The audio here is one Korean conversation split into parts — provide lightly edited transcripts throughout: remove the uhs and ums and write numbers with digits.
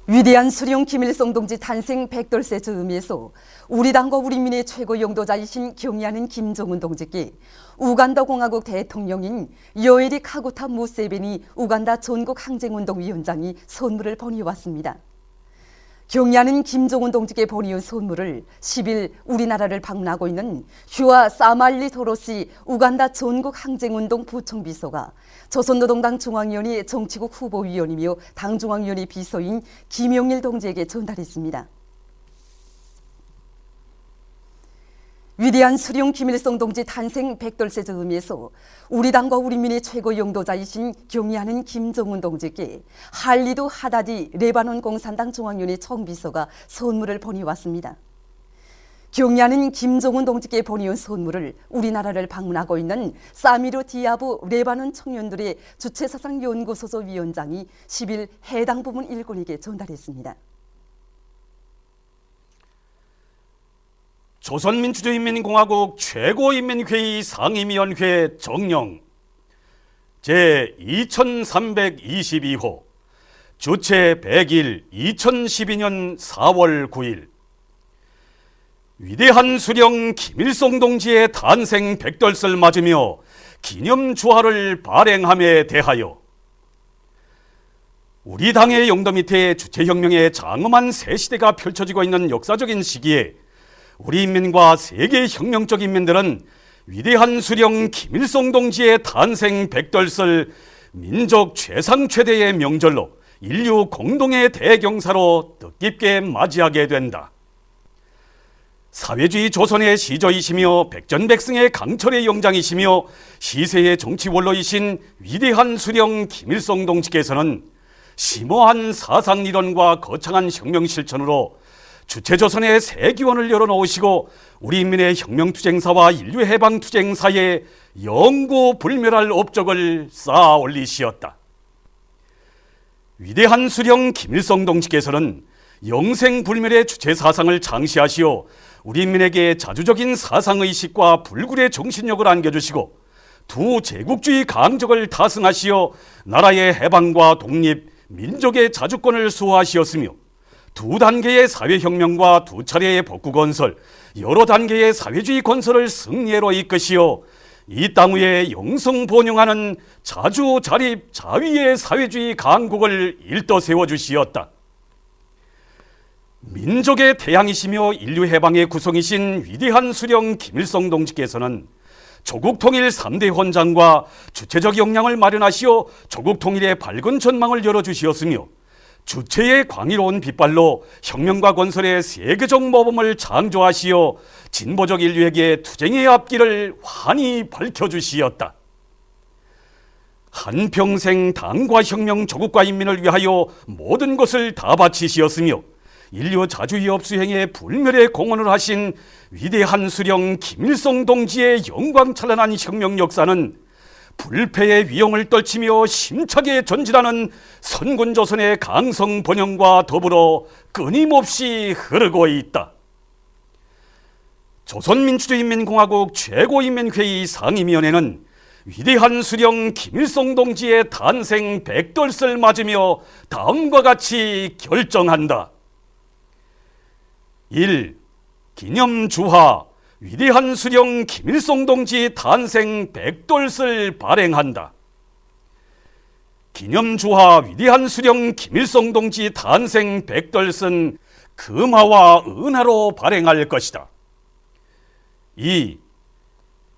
위대한 수령 김일성 동지 탄생 100돌세 즈음에서 우리 당과 우리 민의 최고 영도자이신 경의하는 김정은 동지께 우간다 공화국 대통령인 요에리 카구타 무세베니 우간다 전국 항쟁운동 위원장이 선물을 보내왔습니다. 경의하는 김정은 동지께 보내온 선물을 10일 우리나라를 방문하고 있는 휴아 사말리 토로시 우간다 전국 항쟁운동 부총비서가 조선노동당 중앙위원회 정치국 후보위원이며 당중앙위원회 비서인 김용일 동지에게 전달했습니다. 위대한 수령 김일성 동지 탄생 100돌세 즈음에서 우리 당과 우리 민의 최고 영도자이신 경의하는 김정은 동지께 할리도 하다디 레바논 공산당 중앙위원회 총비서가 선물을 보내왔습니다. 경의하는 김정은 동지께 보내온 선물을 우리나라를 방문하고 있는 사미르 디아브 레바논 청년들의 주체사상연구소소 위원장이 10일 해당 부문 일꾼에게 전달했습니다. 조선민주주의인민공화국 최고인민회의 상임위원회 정령 제2322호 주체 100일 2012년 4월 9일 위대한 수령 김일성 동지의 탄생 100돌을 맞으며 기념주화를 발행함에 대하여 우리 당의 영도 밑에 주체혁명의 장엄한 새 시대가 펼쳐지고 있는 역사적인 시기에 우리 인민과 세계 혁명적 인민들은 위대한 수령 김일성 동지의 탄생 100돌을 민족 최상 최대의 명절로 인류 공동의 대경사로 뜻깊게 맞이하게 된다. 사회주의 조선의 시조이시며 백전백승의 강철의 영장이시며 시세의 정치 원로이신 위대한 수령 김일성 동지께서는 심오한 사상이론과 거창한 혁명 실천으로 주체조선의 새 기원을 열어놓으시고 우리 인민의 혁명투쟁사와 인류해방투쟁사에 영구불멸할 업적을 쌓아 올리시었다. 위대한 수령 김일성 동지께서는 영생불멸의 주체사상을 창시하시어 우리 인민에게 자주적인 사상의식과 불굴의 정신력을 안겨주시고 두 제국주의 강적을 타승하시어 나라의 해방과 독립, 민족의 자주권을 수호하시었으며 두 단계의 사회혁명과 두 차례의 복구건설, 여러 단계의 사회주의 건설을 승리로 이끄시어 이 땅 위에 영성번영하는 자주자립 자위의 사회주의 강국을 일떠 세워주시었다. 민족의 태양이시며 인류해방의 구성이신 위대한 수령 김일성 동지께서는 조국통일 3대 헌장과 주체적 역량을 마련하시어 조국통일의 밝은 전망을 열어주시었으며 주체의 광의로운 빛발로 혁명과 건설의 세계적 모범을 창조하시어 진보적 인류에게 투쟁의 앞길을 환히 밝혀주시었다. 한평생 당과 혁명, 조국과 인민을 위하여 모든 것을 다 바치시었으며 인류 자주위협 수행에 불멸의 공헌을 하신 위대한 수령 김일성 동지의 영광찬란한 혁명 역사는 불패의 위용을 떨치며 심차게 전진하는 선군조선의 강성 번영과 더불어 끊임없이 흐르고 있다. 조선민주주의인민공화국 최고인민회의 상임위원회는 위대한 수령 김일성 동지의 탄생 100돌을 맞으며 다음과 같이 결정한다. 1. 기념주화 위대한 수령 김일성 동지 탄생 100돌을 발행한다. 기념주화 위대한 수령 김일성 동지 탄생 100돌은 금화와 은하로 발행할 것이다. 2.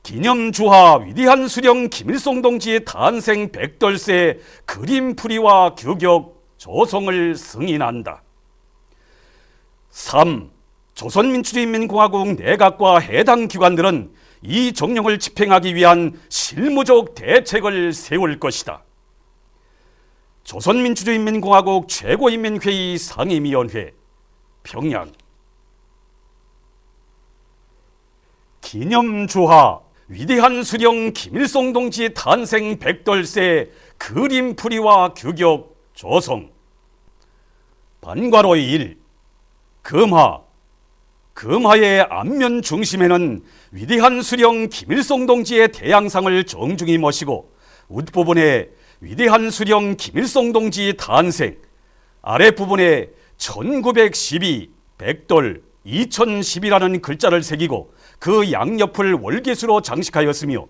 기념주화 위대한 수령 김일성 동지 탄생 100돌의 그림풀이와 규격 조성을 승인한다. 3. 조선민주주의인민공화국 내각과 해당 기관들은 이 정령을 집행하기 위한 실무적 대책을 세울 것이다. 조선민주주의인민공화국 최고인민회의 상임위원회 평양. 기념주화 위대한 수령 김일성 동지 탄생 100돌의 그림풀이와 규격 조성. 반괄호 1. 금화 금화의 앞면 중심에는 위대한 수령 김일성 동지의 태양상을 정중히 모시고 웃부분에 위대한 수령 김일성 동지 탄생, 아랫부분에 1912, 백돌, 2010이라는 글자를 새기고 그 양옆을 월계수로 장식하였으며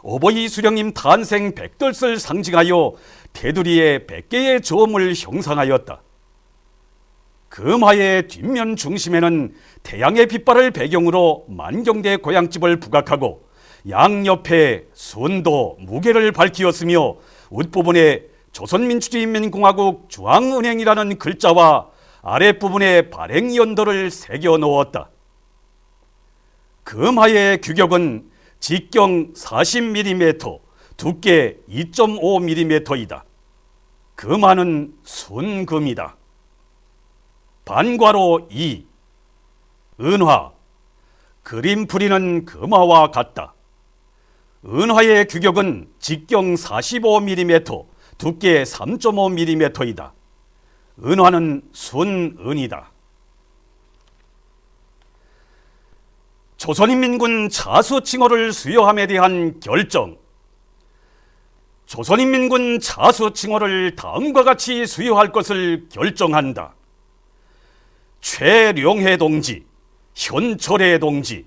어버이 수령님 탄생 백돌을 상징하여 테두리에 100개의 점을 형상하였다. 금화의 뒷면 중심에는 태양의 빛발을 배경으로 만경대 고향집을 부각하고 양옆에 순도, 무게를 밝히었으며 웃부분에 조선민주주의인민공화국 중앙은행이라는 글자와 아랫부분에 발행연도를 새겨 넣었다. 금화의 규격은 직경 40mm, 두께 2.5mm이다. 금화는 순금이다. 반괄호 2. 은화. 그림 풀이는 금화와 같다. 은화의 규격은 직경 45mm, 두께 3.5mm이다. 은화는 순은이다. 조선인민군 자수칭호를 수여함에 대한 결정. 조선인민군 자수칭호를 다음과 같이 수여할 것을 결정한다. 최룡해 동지, 현철해 동지,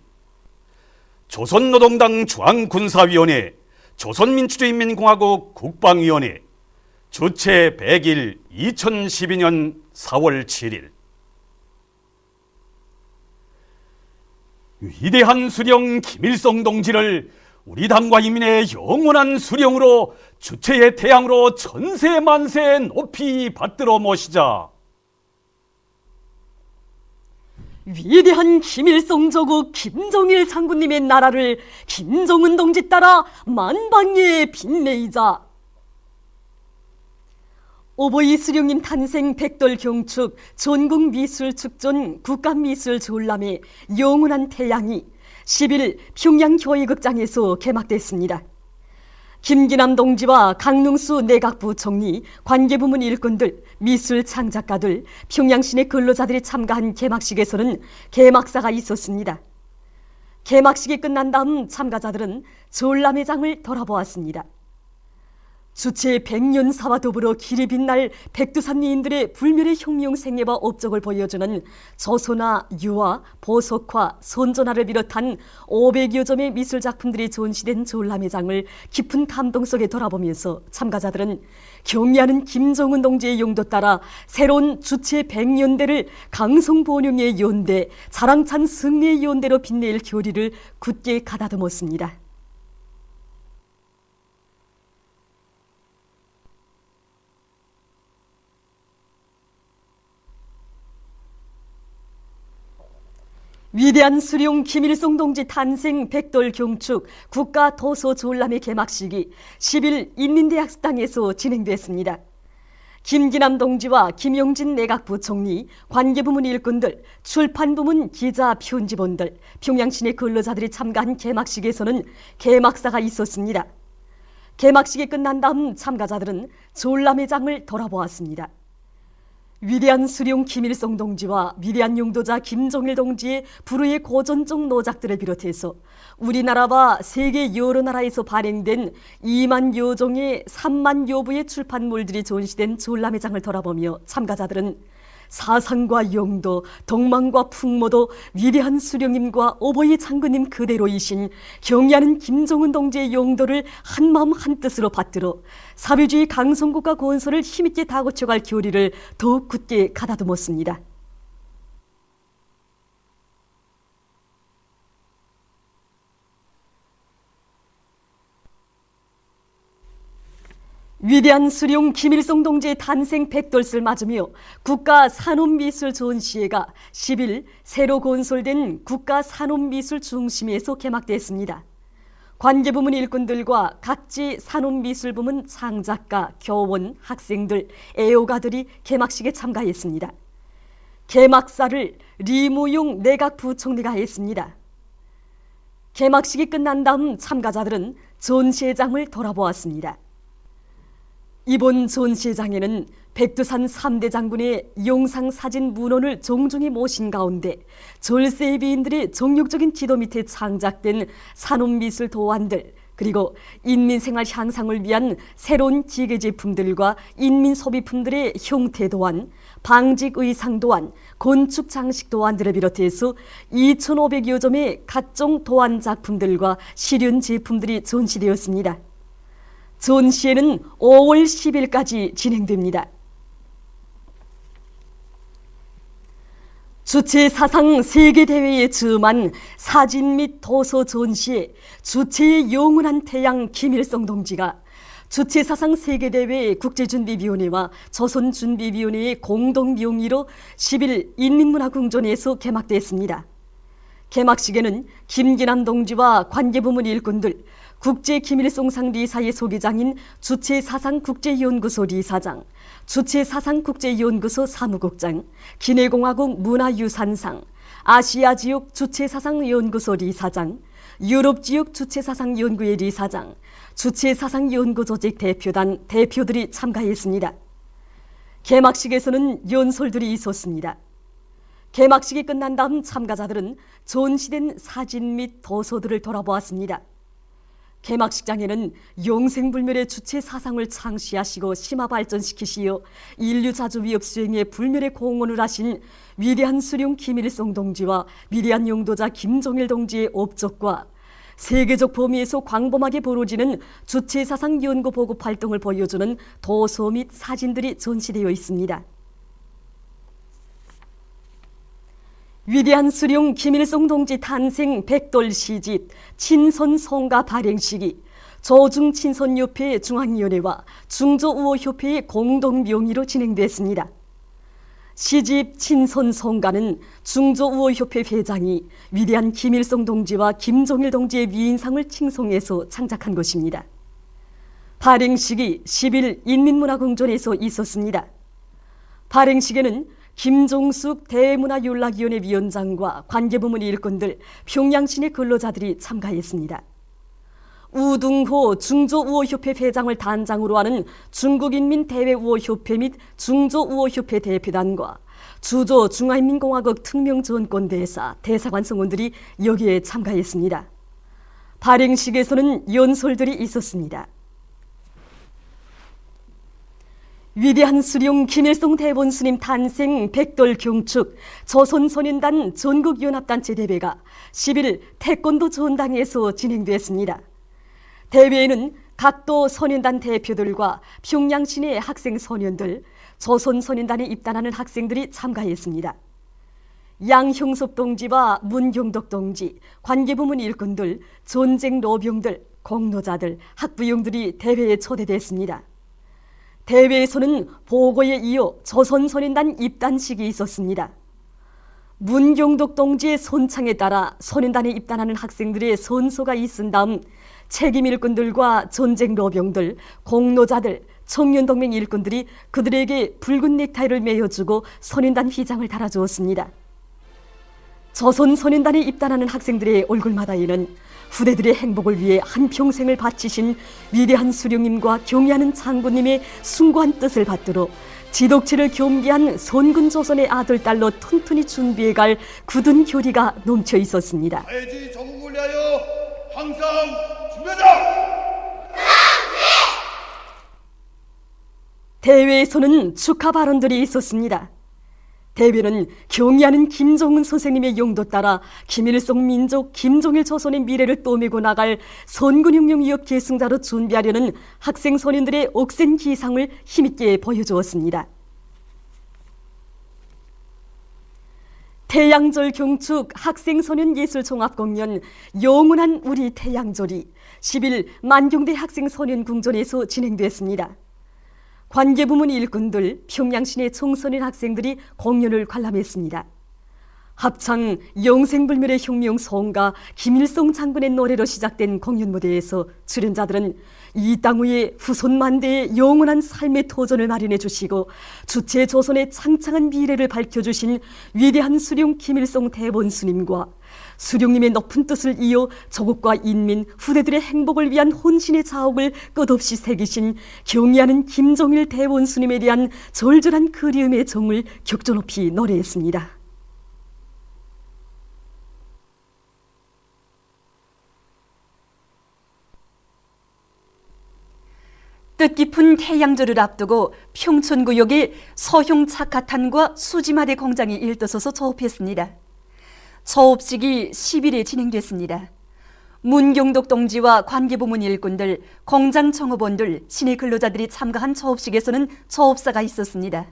조선노동당 중앙군사위원회, 조선민주주의인민공화국 국방위원회, 주최 100일 2012년 4월 7일. 위대한 수령 김일성 동지를 우리 당과 인민의 영원한 수령으로 주체의 태양으로 전세 만세 높이 받들어 모시자. 위대한 김일성 조국 김정일 장군님의 나라를 김정은 동지 따라 만방에 빛내이자. 어버이 수령님 탄생 백돌 경축 전국미술축전 국가미술졸람의 영원한 태양이 10일 평양교회극장에서 개막됐습니다. 김기남 동지와 강릉수 내각부총리, 관계부문 일꾼들, 미술 창작가들, 평양시내 근로자들이 참가한 개막식에서는 개막사가 있었습니다. 개막식이 끝난 다음 참가자들은 졸라매장을 돌아보았습니다. 주체 100년사와 더불어 길이 빛날 백두산리인들의 불멸의 혁명 생애와 업적을 보여주는 조선화, 유화, 보석화, 손전화를 비롯한 500여 점의 미술작품들이 전시된 졸라매장을 깊은 감동 속에 돌아보면서 참가자들은 경의하는 김정은 동지의 용도 따라 새로운 주체 100년대를 강성본용의 연대, 자랑찬 승리의 연대로 빛낼 교리를 굳게 가다듬었습니다. 위대한 수령 김일성 동지 탄생 백돌 경축 국가 도서 졸람회 개막식이 10일 인민대학당에서 진행됐습니다. 김기남 동지와 김용진 내각부총리, 관계부문 일꾼들, 출판부문 기자, 편집원들, 평양시내 근로자들이 참가한 개막식에서는 개막사가 있었습니다. 개막식이 끝난 다음 참가자들은 졸라매장을 돌아보았습니다. 위대한 수령 김일성 동지와 위대한 용도자 김정일 동지의 불후의 고전적 노작들을 비롯해서 우리나라와 세계 여러 나라에서 발행된 2만 여종의 3만 여부의 출판물들이 전시된 졸라매장을 돌아보며 참가자들은 사상과 영도, 덕망과 풍모도 위대한 수령님과 어버이 장군님 그대로이신 경의하는 김정은 동지의 용도를 한마음 한뜻으로 받들어 사회주의 강성국가 건설을 힘있게 다고쳐갈 교리를 더욱 굳게 가다듬었습니다. 위대한 수령 김일성 동지의 탄생 백돌을 맞으며 국가산업미술 전시회가 10일 새로 건설된 국가산업미술 중심에서 개막됐습니다. 관계부문 일꾼들과 각지 산업미술부문 창작가, 교원, 학생들, 애호가들이 개막식에 참가했습니다. 개막사를 리무용 내각부총리가 했습니다. 개막식이 끝난 다음 참가자들은 전시회장을 돌아보았습니다. 이번 전시회장에는 백두산 3대 장군의 영상사진 문헌을 종종히 모신 가운데 절세비인들의 정력적인 지도 밑에 창작된 산업미술 도안들, 그리고 인민생활 향상을 위한 새로운 기계 제품들과 인민소비품들의 형태 도안, 방직 의상 도안, 건축 장식 도안들을 비롯해서 2,500여 점의 각종 도안 작품들과 실현 제품들이 전시되었습니다. 전시회는 5월 10일까지 진행됩니다. 주체 사상 세계대회에 즈음한 사진 및 도서 전시회 주체의 영원한 태양 김일성 동지가 주체 사상 세계대회 국제준비위원회와 조선준비위원회의 공동명의로 10일 인민문화궁전에서 개막됐습니다. 개막식에는 김기남 동지와 관계부문 일꾼들, 국제김일성상 리사의 소기장인 주체사상국제연구소 리사장, 주체사상국제연구소 사무국장, 기내공화국 문화유산상, 아시아지역 주체사상연구소 리사장, 유럽지역 주체사상연구회 리사장, 주체사상연구조직 대표단 대표들이 참가했습니다. 개막식에서는 연설들이 있었습니다. 개막식이 끝난 다음 참가자들은 전시된 사진 및 도서들을 돌아보았습니다. 개막식장에는 영생불멸의 주체 사상을 창시하시고 심화 발전시키시어 인류자주 위협 수행에 불멸의 공헌을 하신 위대한 수령 김일성 동지와 위대한 용도자 김정일 동지의 업적과 세계적 범위에서 광범하게 벌어지는 주체 사상 연구 보급 활동을 보여주는 도서 및 사진들이 전시되어 있습니다. 위대한 수령 김일성 동지 탄생 백돌 시집 친선성가 발행식이 조중친선협회 중앙위원회와 중조우호협회의 공동명의로 진행됐습니다. 시집 친선성가는 중조우호협회 회장이 위대한 김일성 동지와 김정일 동지의 위인상을 칭송해서 창작한 것입니다. 발행식이 10일 인민문화궁전에서 있었습니다. 발행식에는 김종숙 대문화연락위원회 위원장과 관계부문 일꾼들, 평양시내 근로자들이 참가했습니다. 우둥호 중조우호협회 회장을 단장으로 하는 중국인민대외우호협회 및 중조우호협회 대표단과 주조 중화인민공화국 특명전권대사, 대사관 성원들이 여기에 참가했습니다. 발행식에서는 연설들이 있었습니다. 위대한 수령 김일성 대본스님 탄생 백돌 경축 조선소년단 전국연합단체 대회가 10일 태권도 전당에서 진행됐습니다. 대회에는 각도 소년단 대표들과 평양시내 학생 소년들, 조선소년단에 입단하는 학생들이 참가했습니다. 양형섭 동지와 문경덕 동지, 관계부문 일꾼들, 전쟁 노병들, 공로자들, 학부용들이 대회에 초대됐습니다. 대회에서는 보고에 이어 조선소년단 입단식이 있었습니다. 문경덕 동지의 손창에 따라 소년단에 입단하는 학생들의 선서가 있은 다음 책임 일꾼들과 전쟁 노병들, 공로자들, 청년동맹 일꾼들이 그들에게 붉은 넥타이를 매어주고 소년단 휘장을 달아주었습니다. 조선소년단에 입단하는 학생들의 얼굴마다에는 후대들의 행복을 위해 한평생을 바치신 위대한 수령님과 경의하는 장군님의 숭고한 뜻을 받들어 지독체를 겸비한 선군 조선의 아들 딸로 튼튼히 준비해갈 굳은 교리가 넘쳐 있었습니다. 사회주의 정국을 위하여 항상 준비하자! 대회에서는 축하 발언들이 있었습니다. 대회는 경의하는 김정은 선생님의 용도 따라 김일성 민족, 김정일 조선의 미래를 떠매고 나갈 선군혁명 위협 계승자로 준비하려는 학생 소년들의 억센 기상을 힘있게 보여주었습니다. 태양절 경축 학생소년 예술종합공연 영원한 우리 태양절이 10일 만경대 학생소년궁전에서 진행됐습니다. 관계부문 일꾼들, 평양시내 청소년 학생들이 공연을 관람했습니다. 합창 영생불멸의 혁명 소원가 김일성 장군의 노래로 시작된 공연 무대에서 출연자들은 이 땅 위에 후손 만대의 영원한 삶의 도전을 마련해 주시고 주체 조선의 창창한 미래를 밝혀주신 위대한 수령 김일성 대본스님과 수령님의 높은 뜻을 이어 조국과 인민, 후대들의 행복을 위한 혼신의 자옥을 끝없이 새기신 경의하는 김정일 대본스님에 대한 절절한 그리움의 정을 격조 높이 노래했습니다. 뜻깊은 태양 태양절을 앞두고 평촌구역에 서형 착화탄과 수지마대 공장이 일떠서서 조업했습니다. 조업식이 10일에 진행됐습니다. 문경덕 동지와 관계부문 일꾼들, 공장 청업원들, 시내 근로자들이 참가한 조업식에서는 조업사가 있었습니다.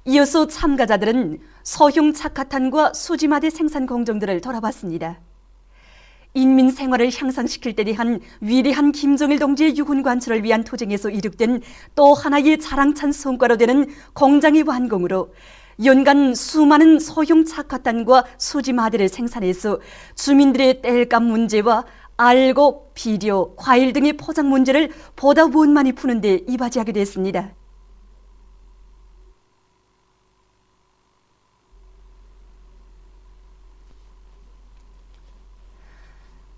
이어서 참가자들은 서형 착화탄과 수지마대 생산 공정들을 돌아봤습니다. 인민 생활을 향상시킬 때 대한 위대한 김정일 동지의 유훈 관철을 위한 투쟁에서 이룩된 또 하나의 자랑찬 성과로 되는 공장의 완공으로 연간 수많은 소형 착화탄과 수지마대를 생산해서 주민들의 땔감 문제와 알곡, 비료, 과일 등의 포장 문제를 보다 원만히 푸는 데 이바지하게 됐습니다.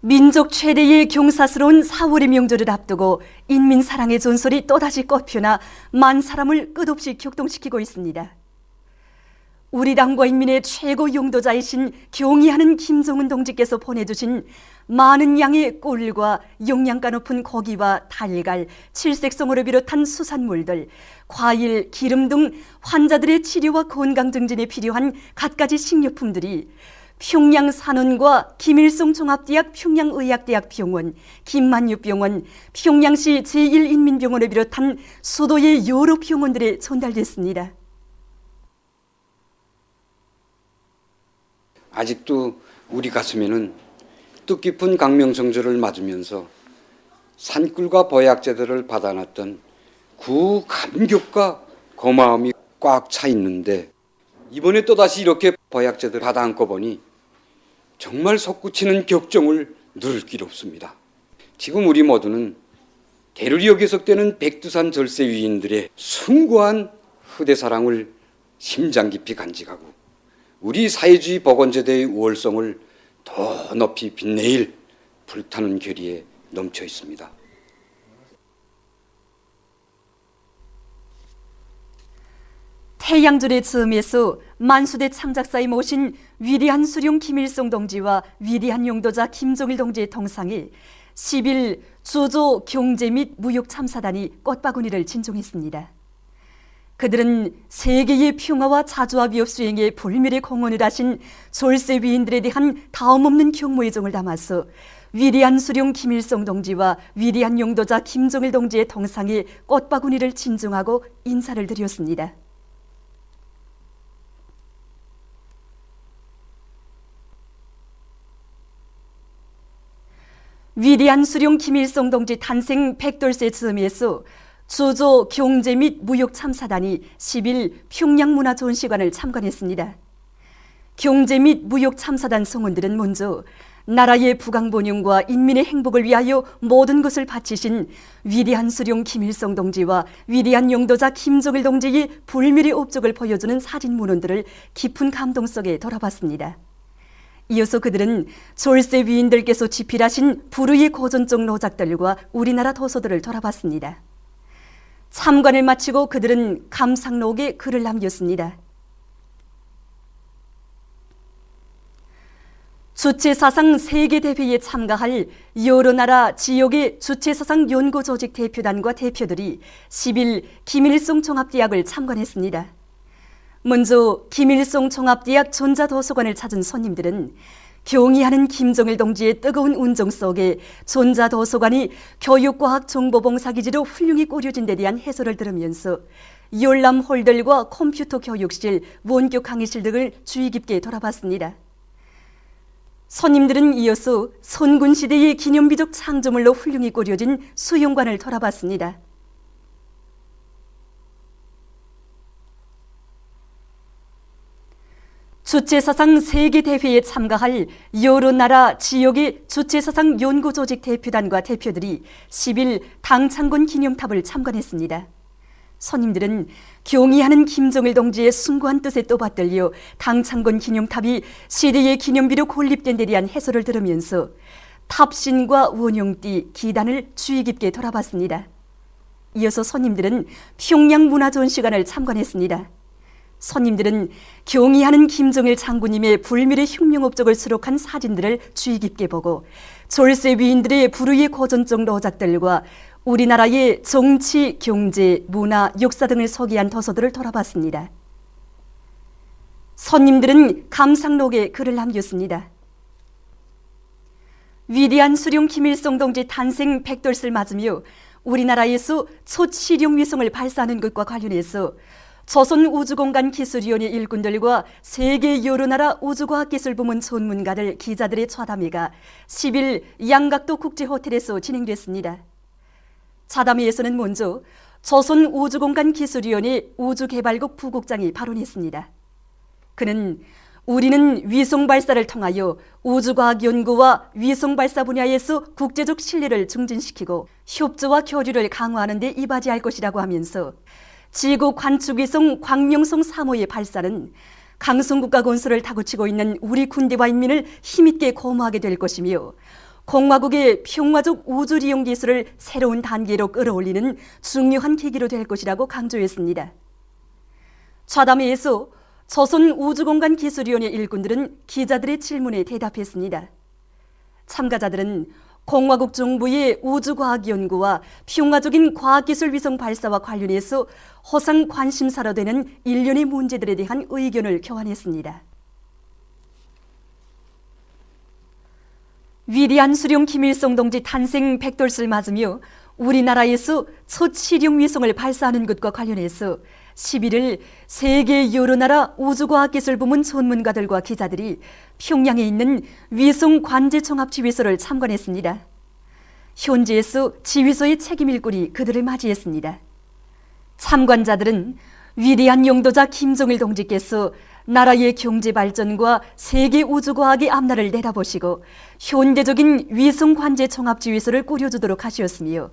민족 최대의 경사스러운 4월의 명절을 앞두고 인민사랑의 전설이 또다시 꽃피우나 만 사람을 끝없이 격동시키고 있습니다. 우리 당과 인민의 최고 용도자이신 경의하는 김정은 동지께서 보내주신 많은 양의 꿀과 영양가 높은 고기와 달걀, 칠색송어를 비롯한 수산물들, 과일, 기름 등 환자들의 치료와 건강 증진에 필요한 갖가지 식료품들이 평양 산원과 김일성 종합대학 평양의학대학 병원, 김만유병원, 평양시 제1인민병원을 비롯한 수도의 여러 병원들에 전달됐습니다. 아직도 우리 가슴에는 뜻깊은 강명성절을 맞으면서 산꿀과 보약제들을 받아놨던 그 감격과 고마움이 꽉 차 있는데, 이번에 또다시 이렇게 보약제들 받아안고 보니 정말 솟구치는 격정을 누를 길 없습니다. 지금 우리 모두는 대르리어 계속되는 백두산 절세 위인들의 숭고한 후대사랑을 심장 깊이 간직하고 우리 사회주의 복원제도의 우월성을 더 높이 빛내일 불타는 결의에 넘쳐 있습니다. 태양절의 즈음에서 만수대 창작사에 모신 위대한 수령 김일성 동지와 위대한 용도자 김정일 동지의 동상에 10일 주조 경제 및 무역 참사단이 꽃바구니를 진종했습니다. 그들은 세계의 평화와 자주와 위협 수행에 불멸의 공헌을 하신 졸세 위인들에 대한 다음없는 경모의 정을 담아서 위대한 수령 김일성 동지와 위대한 용도자 김정일 동지의 동상에 꽃바구니를 진종하고 인사를 드렸습니다. 위대한 수령 김일성 동지 탄생 100돌세 즈음에서 주조 경제 및 무역 참사단이 10일 평양문화전시관을 참관했습니다. 경제 및 무역 참사단 성원들은 먼저 나라의 부강번영과 인민의 행복을 위하여 모든 것을 바치신 위대한 수령 김일성 동지와 위대한 용도자 김정일 동지의 불멸의 업적을 보여주는 사진 문헌들을 깊은 감동 속에 돌아봤습니다. 이어서 그들은 졸세 위인들께서 집필하신 불후의 고전적 노작들과 우리나라 도서들을 돌아봤습니다. 참관을 마치고 그들은 감상록에 글을 남겼습니다. 주체사상 세계대회에 참가할 여러 나라 지역의 주체사상 연구조직 대표단과 대표들이 10일 김일성 종합대학을 참관했습니다. 먼저 김일성 종합대학 전자도서관을 찾은 손님들은 경의하는 김정일 동지의 뜨거운 운정 속에 전자도서관이 교육과학 정보봉사기지로 훌륭히 꾸려진 데 대한 해설을 들으면서 열람홀들과 컴퓨터 교육실, 원격 강의실 등을 주의 깊게 돌아봤습니다. 손님들은 이어서 선군시대의 기념비적 창조물로 훌륭히 꾸려진 수영관을 돌아봤습니다. 주체사상 세계대회에 참가할 여러 나라 지역의 주체사상 연구조직 대표단과 대표들이 10일 당창건 기념탑을 참관했습니다. 손님들은 경의하는 김정일 동지의 숭고한 뜻에 또받들려 당창건 기념탑이 시대의 기념비로 건립된 데 대한 해설을 들으면서 탑신과 원용띠, 기단을 주의 깊게 돌아봤습니다. 이어서 손님들은 평양문화전시관을 참관했습니다. 손님들은 경의하는 김정일 장군님의 불멸의 혁명업적을 수록한 사진들을 주의 깊게 보고 졸세 위인들의 불후의 고전적 노작들과 우리나라의 정치, 경제, 문화, 역사 등을 소개한 도서들을 돌아봤습니다. 손님들은 감상록에 글을 남겼습니다. 위대한 수령 김일성 동지 탄생 100돌을 맞으며 우리나라에서 첫 실용 위성을 발사하는 것과 관련해서 조선우주공간기술위원회 일꾼들과 세계 여러 나라 우주과학기술부문 전문가들, 기자들의 좌담회가 10일 양각도 국제호텔에서 진행됐습니다. 좌담회에서는 먼저 조선우주공간기술위원회 우주개발국 부국장이 발언했습니다. 그는 우리는 위성 발사를 통하여 우주과학 연구와 위성 발사 분야에서 국제적 신뢰를 증진시키고 협조와 교류를 강화하는 데 이바지할 것이라고 하면서 지구 관측위성 광명성 3호의 발사는 강성국가 건설을 다그치고 있는 우리 군대와 인민을 힘있게 고무하게 될 것이며 공화국의 평화적 우주 리용 기술을 새로운 단계로 끌어올리는 중요한 계기로 될 것이라고 강조했습니다. 좌담회에서 조선우주공간기술위원회 일꾼들은 기자들의 질문에 대답했습니다. 참가자들은 공화국 정부의 우주과학 연구와 평화적인 과학기술 위성 발사와 관련해서 호상 관심사로 되는 일련의 문제들에 대한 의견을 교환했습니다. 위대한 수령 김일성 동지 탄생 100돌을 맞으며 우리나라에서 첫 실용 위성을 발사하는 것과 관련해서 11일 세계 여러 나라 우주과학기술 부문 전문가들과 기자들이 평양에 있는 위성 관제종합지휘소를 참관했습니다. 현지에서 지휘소의 책임 일꾼이 그들을 맞이했습니다. 참관자들은 위대한 영도자 김정일 동지께서 나라의 경제 발전과 세계 우주과학의 앞날을 내다보시고 현대적인 위성 관제종합지휘소를 꾸려주도록 하셨으며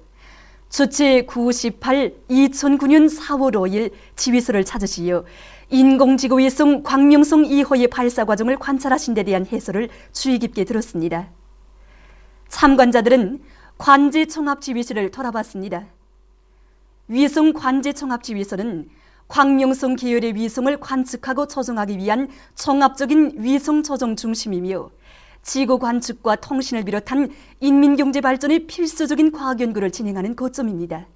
주체 98 2009년 4월 5일 지휘소를 찾으시어 인공지구 위성 광명성 2호의 발사 과정을 관찰하신 데 대한 해설을 주의 깊게 들었습니다. 참관자들은 관제종합지휘소를 돌아봤습니다. 위성 관제종합지휘소는 광명성 계열의 위성을 관측하고 조정하기 위한 종합적인 위성 조정 중심이며 지구 관측과 통신을 비롯한 인민경제 발전의 필수적인 과학 연구를 진행하는 거점입니다.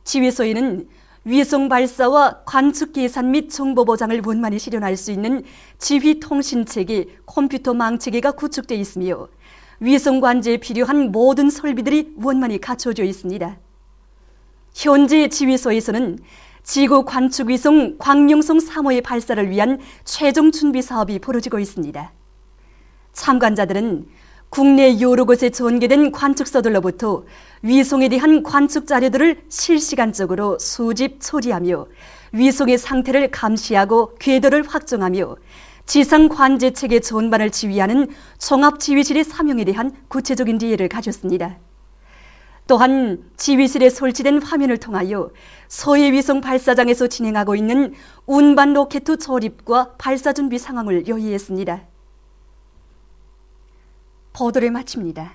지휘소에는 위성 발사와 관측 계산 및 정보 보장을 원만히 실현할 수 있는 지휘 통신 체계, 컴퓨터 망 체계가 구축되어 있으며 위성 관제에 필요한 모든 설비들이 원만히 갖춰져 있습니다. 현재 지휘소에서는 지구 관측 위성 광명성 3호의 발사를 위한 최종 준비 사업이 벌어지고 있습니다. 참관자들은 국내 여러 곳에 전개된 관측소들로부터 위성에 대한 관측 자료들을 실시간적으로 수집, 처리하며 위성의 상태를 감시하고 궤도를 확정하며 지상 관제 체계 전반을 지휘하는 종합지휘실의 사명에 대한 구체적인 이해를 가졌습니다. 또한 지휘실에 설치된 화면을 통하여 서해 위성 발사장에서 진행하고 있는 운반 로켓 조립과 발사 준비 상황을 요약했습니다. 보도를 마칩니다.